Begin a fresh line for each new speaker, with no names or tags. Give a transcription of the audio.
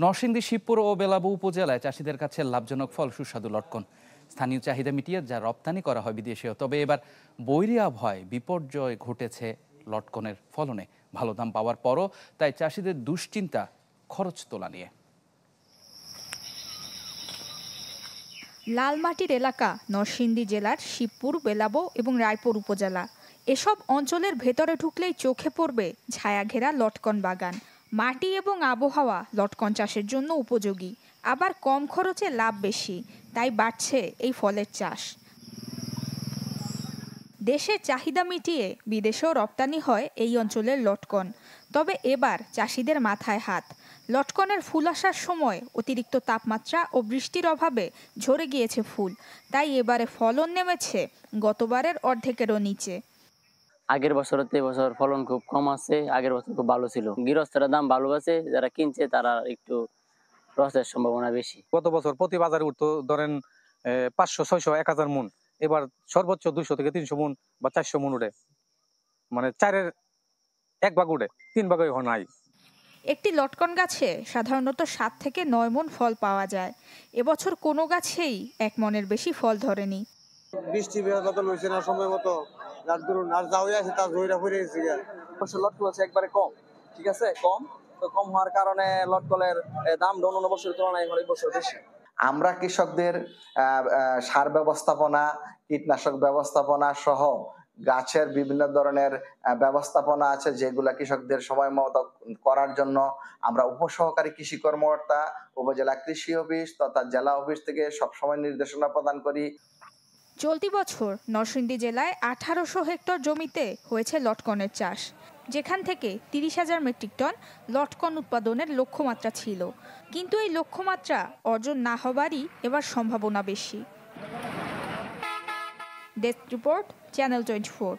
নরসিংদী শিবপুর ও বেলাবু উপজেলায় চাষিদের কাছে লাভজনক ফল সুস্বাদু লটকন। স্থানীয় চাহিদা মিটিয়ে যা রপ্তানি করা হয় বিদেশেও। তবে এবার বৈরী আবহাওয়ায় বিপর্যয় ঘটেছে লটকনের ফলনে। ভালো দাম পাওয়ার পরও তাই চাষিদের দুশ্চিন্তা খরচ তোলা নিয়ে।
লালমাটির এলাকা নরসিংদী জেলার শিবপুর, বেলাবো এবং রায়পুর উপজেলা। এসব অঞ্চলের ভেতরে ঢুকলেই চোখে পড়বে ছায়াঘেরা লটকন বাগান। মাটি এবং আবহাওয়া লটকন চাষের জন্য উপযোগী, আবার কম খরচে লাভ বেশি, তাই বাড়ছে এই ফলের চাষ। দেশের চাহিদা মিটিয়ে বিদেশেও রপ্তানি হয় এই অঞ্চলের লটকন। তবে এবার চাষিদের মাথায় হাত। লটকনের ফুল আসার সময় অতিরিক্ত তাপমাত্রা ও বৃষ্টির অভাবে ঝরে গিয়েছে ফুল, তাই এবারে ফলন নেমেছে গতবারের অর্ধেকেরও নিচে।
আগের বছরতে এবছর ফলন খুব কম আছে, আগের বছর খুব ভালো ছিল। গৃহস্থরা দাম ভালো আছে, যারা কিনছে তারা একটু লসের সম্ভাবনা বেশি।
গত বছর প্রতি বাজারে উঠতো ধরেন 500, 600, 1000 মন। এবার সর্বোচ্চ 200 থেকে 300 মন বা 400 মন উঠে, মানে 4-এর 1 ভাগ উঠে, 3 ভাগই নাই।
একটি লটকন গাছে সাধারণত 7 থেকে 9 মন ফল পাওয়া যায়। এবছর কোনো গাছেই 1 মনের বেশি ফল ধরেনি।
বৃষ্টি মতো লইছে না সময় মতো, যার দরুন আর যাওই আছে তার জয়রা পড়ে গেছে।
লটকন হচ্ছে একবারে কম, ঠিক আছে, কম হওয়ার কারণে লটকনের দাম অন্য বছরের তুলনায় এই বছর বেশি।
আমরা কৃষকদের সার ব্যবস্থাপনা, কীটনাশক ব্যবস্থাপনা সহ গাছের বিভিন্ন ধরনের ব্যবস্থাপনা আছে, যেগুলা কৃষকদের সময় মতো করার জন্য আমরা উপসহকারী কৃষি কর্মকর্তা, উপজেলা কৃষি অফিস তথা জেলা অফিস থেকে সবসময় নির্দেশনা প্রদান করি।
চলতি বছর নরসিংদী জেলায় 1800 হেক্টর জমিতে হয়েছে লটকনের চাষ, যেখান থেকে 30,000 মেট্রিক টন লটকন উৎপাদনের লক্ষ্যমাত্রা ছিল। কিন্তু এই লক্ষ্যমাত্রা অর্জন না হবারই এবার সম্ভাবনা বেশি। Desk report, channel 24।